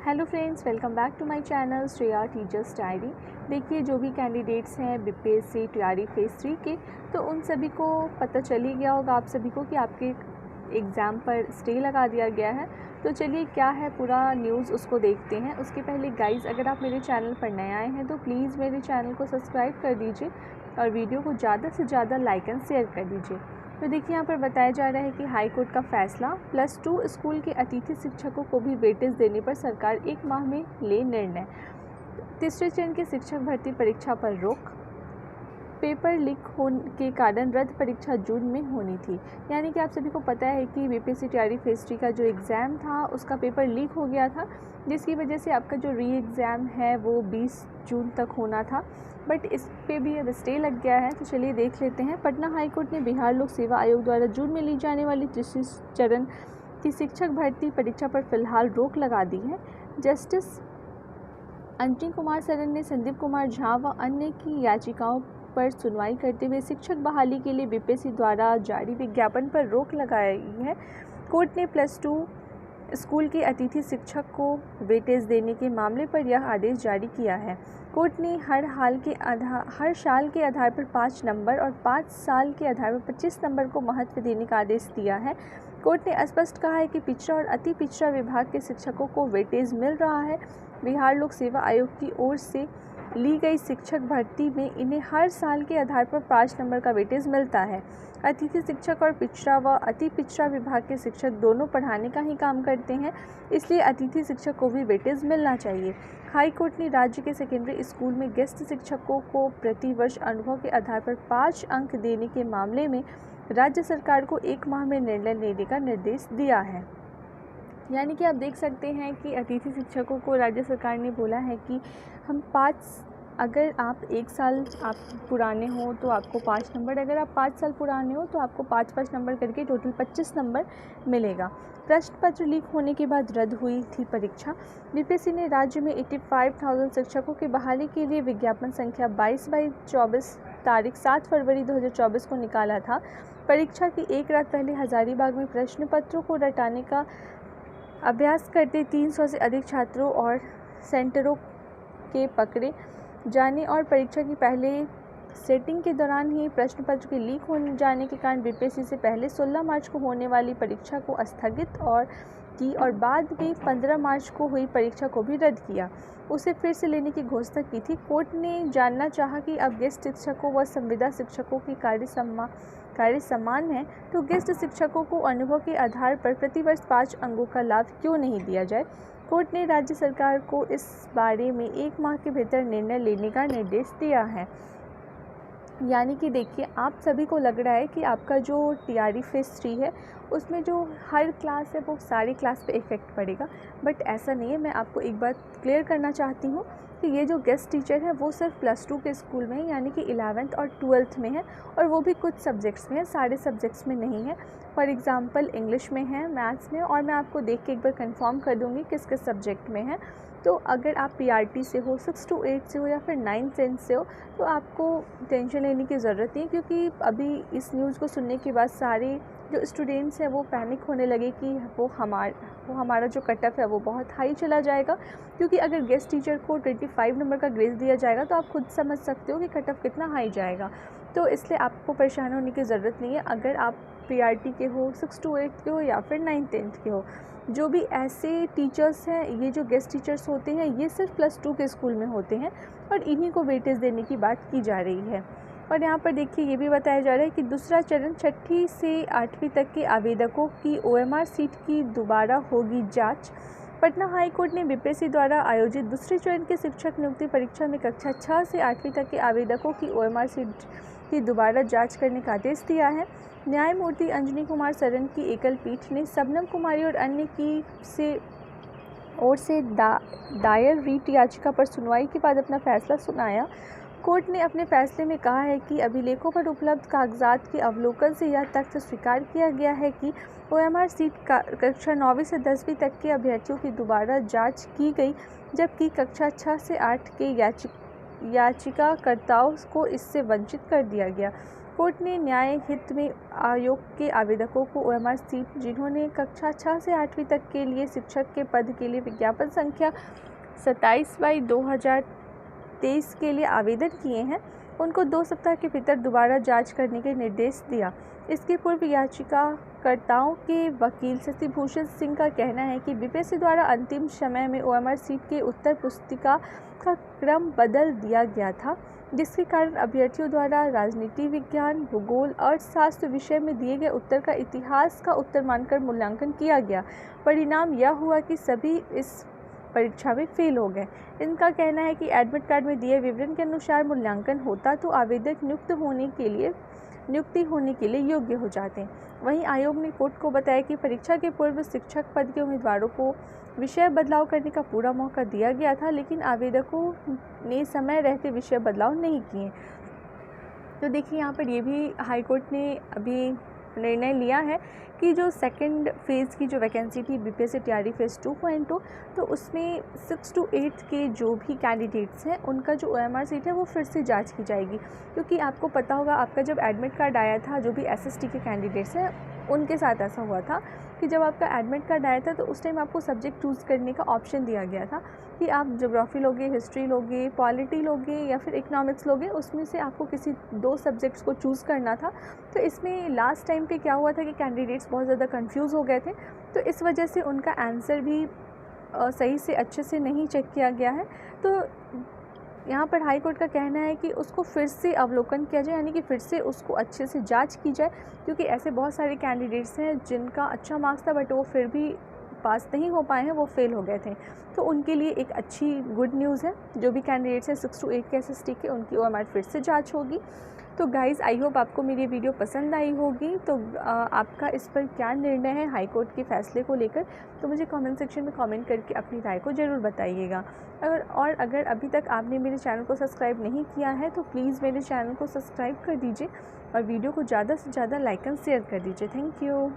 Hello friends, welcome back to my channel Shreya teachers diary. देखिए, जो भी कैंडिडेट्स हैं बीपीएससी तैयारी फेज़ 3 के, तो उन सभी को पता चल ही गया होगा आप सभी को कि आपके एग्ज़ाम पर स्टे लगा दिया गया है। तो चलिए, क्या है पूरा न्यूज़ उसको देखते हैं। उसके पहले गाइज़, अगर आप मेरे चैनल पर नए आए हैं तो प्लीज़ मेरे चैनल को सब्सक्राइब कर दीजिए और वीडियो को ज़्यादा से ज़्यादा लाइक एंड शेयर कर दीजिए। तो देखिए, यहाँ पर बताया जा रहा है कि हाई कोर्ट का फैसला, +2 स्कूल के अतिथि शिक्षकों को भी वेटेज देने पर सरकार 1 माह में ले निर्णय। तीसरे चरण की शिक्षक भर्ती परीक्षा पर रोक, पेपर लीक होने के कारण रद्द परीक्षा जून में होनी थी। यानी कि आप सभी को पता है कि बीपीएससी तैयारी फेज़ 3 का जो एग्ज़ाम था उसका पेपर लीक हो गया था, जिसकी वजह से आपका जो री एग्ज़ाम है वो 20 जून तक होना था, बट इस पे भी अब स्टे लग गया है। तो चलिए देख लेते हैं। पटना हाई कोर्ट ने बिहार लोक सेवा आयोग द्वारा जून में ली जाने वाली तीसरे चरण की शिक्षक भर्ती परीक्षा पर फिलहाल रोक लगा दी है। जस्टिस अंजनी कुमार सरन ने संदीप कुमार झा व अन्य की याचिकाओं पर सुनवाई करते हुए शिक्षक बहाली के लिए बीपीएससी द्वारा जारी विज्ञापन पर रोक लगाई है। कोर्ट ने +2 स्कूल के अतिथि शिक्षक को वेटेज देने के मामले पर यह आदेश जारी किया है। कोर्ट ने हर साल के आधार पर 5 नंबर और 5 साल के आधार पर 25 नंबर को महत्व देने का आदेश दिया है। कोर्ट ने स्पष्ट कहा है कि पिछड़ा और अति पिछड़ा विभाग के शिक्षकों को वेटेज मिल रहा है। बिहार लोक सेवा आयोग की ओर से ली गई शिक्षक भर्ती में इन्हें हर साल के आधार पर 5 नंबर का वेटेज मिलता है। अतिथि शिक्षक और पिछड़ा व अति पिछड़ा विभाग के शिक्षक दोनों पढ़ाने का ही काम करते हैं, इसलिए अतिथि शिक्षक को भी वेटेज मिलना चाहिए। हाई कोर्ट ने राज्य के सेकेंडरी स्कूल में गेस्ट शिक्षकों को प्रति वर्ष अनुभव के आधार पर 5 अंक देने के मामले में राज्य सरकार को 1 माह में निर्णय लेने का निर्देश दिया है। यानी कि आप देख सकते हैं कि अतिथि शिक्षकों को राज्य सरकार ने बोला है कि हम 5, अगर आप 1 साल आप पुराने हो तो आपको 5 नंबर, अगर आप 5 साल पुराने हो तो आपको 5-5 नंबर करके टोटल 25 नंबर मिलेगा। प्रश्न पत्र लीक होने के बाद रद्द हुई थी परीक्षा। बीपीएससी ने राज्य में 85,000 शिक्षकों की बहाली के लिए विज्ञापन संख्या 22/24 तारीख 7 फरवरी 2024 को निकाला था। परीक्षा की एक रात पहले हजारीबाग में प्रश्न पत्रों को रटाने का अभ्यास करते 300 से अधिक छात्रों और सेंटरों के पकड़े जाने और परीक्षा की पहले सेटिंग के दौरान ही प्रश्न पत्र के लीक हो जाने के कारण बीपीएससी से पहले 16 मार्च को होने वाली परीक्षा को स्थगित और बाद में 15 मार्च को हुई परीक्षा को भी रद्द किया। उसे फिर से लेने की घोषणा की थी। कोर्ट ने जानना चाहा कि अब गेस्ट शिक्षकों व संविदा शिक्षकों की कार्य समान है, तो गेस्ट शिक्षकों को अनुभव के आधार पर प्रतिवर्ष 5 अंकों का लाभ क्यों नहीं दिया जाए। कोर्ट ने राज्य सरकार को इस बारे में 1 माह के भीतर निर्णय लेने का निर्देश दिया है। यानी कि देखिए, आप सभी को लग रहा है कि आपका जो तैयारी फेज़ 3 है उसमें जो हर क्लास है वो सारी क्लास पे इफ़ेक्ट पड़ेगा, बट ऐसा नहीं है। मैं आपको एक बात क्लियर करना चाहती हूँ कि ये जो गेस्ट टीचर है वो सिर्फ +2 के स्कूल में है, यानी कि 11th और 12th में है, और वो भी कुछ सब्जेक्ट्स में है, सारे सब्जेक्ट्स में नहीं है। फॉर एग्ज़ाम्पल इंग्लिश में है, मैथ्स में, और मैं आपको देख के एक बार कंफर्म कर दूँगी किस किस सब्जेक्ट में है। तो अगर आप पीआरटी से हो, 6 to 8 से हो या फिर 9-10 से हो, तो आपको टेंशन लेने की ज़रूरत नहीं, क्योंकि अभी इस न्यूज़ को सुनने के बाद सारे जो स्टूडेंट्स हैं वो पैनिक होने लगे कि वो हमारा जो कट ऑफ है वो बहुत हाई चला जाएगा। क्योंकि अगर गेस्ट टीचर को 25 नंबर का ग्रेस दिया जाएगा तो आप खुद समझ सकते हो कि कट ऑफ कितना हाई जाएगा। तो इसलिए आपको परेशान होने की ज़रूरत नहीं है। अगर आप पीआरटी के हो, 6 to 8 के हो या फिर 9-10 के हो, जो भी ऐसे टीचर्स हैं, ये जो गेस्ट टीचर्स होते हैं ये सिर्फ +2 के स्कूल में होते हैं और इन्हीं को वेटेज देने की बात की जा रही है। और यहाँ पर देखिए, ये भी बताया जा रहा है कि दूसरा चरण 6ठी से 8वीं तक के आवेदकों की ओएमआर सीट की दोबारा होगी जांच। पटना हाई कोर्ट ने बीपीएससी द्वारा आयोजित दूसरे चरण की शिक्षक नियुक्ति परीक्षा में कक्षा 6 से 8वीं तक के आवेदकों की ओएमआर सीट की दोबारा जांच करने का आदेश दिया है। न्यायमूर्ति अंजनी कुमार सरन की एकल पीठ ने शबनम कुमारी और अन्य की ओर से दायर रीट याचिका पर सुनवाई के बाद अपना फैसला सुनाया। कोर्ट ने अपने फैसले में कहा है कि अभिलेखों पर उपलब्ध कागजात के अवलोकन से यह तथ्य स्वीकार किया गया है कि ओएमआर सीट कक्षा 9वीं से 10वीं तक के अभ्यर्थियों की दोबारा जांच की गई, जबकि कक्षा 6 से 8 के याचिकाकर्ताओं को इससे वंचित कर दिया गया। कोर्ट ने न्याय हित में आयोग के आवेदकों को OMR सीट जिन्होंने कक्षा 6 से 8वीं तक के लिए शिक्षक के पद के लिए विज्ञापन संख्या 27/2023 के लिए आवेदन किए हैं, उनको 2 सप्ताह के भीतर दोबारा जांच करने के निर्देश दिया। इसके पूर्व याचिकाकर्ताओं के वकील शशिभूषण सिंह का कहना है कि बीपीएससी द्वारा अंतिम समय में OMR सीट के उत्तर पुस्तिका का क्रम बदल दिया गया था, जिसके कारण अभ्यर्थियों द्वारा राजनीति विज्ञान, भूगोल, अर्थशास्त्र विषय में दिए गए उत्तर का इतिहास का उत्तर मानकर मूल्यांकन किया गया। परिणाम यह हुआ कि सभी इस परीक्षा में फेल हो गए। इनका कहना है कि एडमिट कार्ड में दिए विवरण के अनुसार मूल्यांकन होता तो आवेदक नियुक्ति होने के लिए योग्य हो जाते। वहीं आयोग ने कोर्ट को बताया कि परीक्षा के पूर्व शिक्षक पद के उम्मीदवारों को विषय बदलाव करने का पूरा मौका दिया गया था, लेकिन आवेदकों ने समय रहते विषय बदलाव नहीं किए। तो देखिए यहाँ पर ये भी हाई कोर्ट ने अभी निर्णय लिया है कि जो सेकंड फेज़ की जो वैकेंसी थी बीपीएससी तैयारी फेज़ 2.2, तो उसमें 6 to 8 के जो भी कैंडिडेट्स हैं उनका जो OMR सीट है वो फिर से जांच की जाएगी। क्योंकि आपको पता होगा आपका जब एडमिट कार्ड आया था, जो भी SST के कैंडिडेट्स हैं उनके साथ ऐसा हुआ था कि जब आपका एडमिट कार्ड आया था तो उस टाइम आपको सब्जेक्ट चूज़ करने का ऑप्शन दिया गया था कि आप ज्योग्राफी लोगे, हिस्ट्री लोगे, पॉलिटी लोगे या फिर इकोनॉमिक्स लोगे, उसमें से आपको किसी 2 सब्जेक्ट्स को चूज़ करना था। तो इसमें लास्ट टाइम पे क्या हुआ था कि कैंडिडेट्स बहुत ज़्यादा कंफ्यूज हो गए थे, तो इस वजह से उनका आंसर भी सही से अच्छे से नहीं चेक किया गया है। तो यहाँ पर हाई कोर्ट का कहना है कि उसको फिर से अवलोकन किया जाए, यानी कि फिर से उसको अच्छे से जांच की जाए, क्योंकि ऐसे बहुत सारे कैंडिडेट्स हैं जिनका अच्छा मार्क्स था बट वो फिर भी पास नहीं हो पाए हैं, वो फेल हो गए थे। तो उनके लिए एक अच्छी गुड न्यूज़ है, जो भी कैंडिडेट्स हैं 6 to 8 के SST के, उनकी OMR फिर से जांच होगी। तो गाइज़ आई होप आपको मेरी वीडियो पसंद आई होगी। तो आपका इस पर क्या निर्णय है हाई कोर्ट के फैसले को लेकर, तो मुझे कमेंट सेक्शन में कमेंट करके अपनी राय को ज़रूर बताइएगा। अगर अभी तक आपने मेरे चैनल को सब्सक्राइब नहीं किया है तो प्लीज़ मेरे चैनल को सब्सक्राइब कर दीजिए और वीडियो को ज़्यादा से ज़्यादा लाइक एंड शेयर कर दीजिए। Thank you.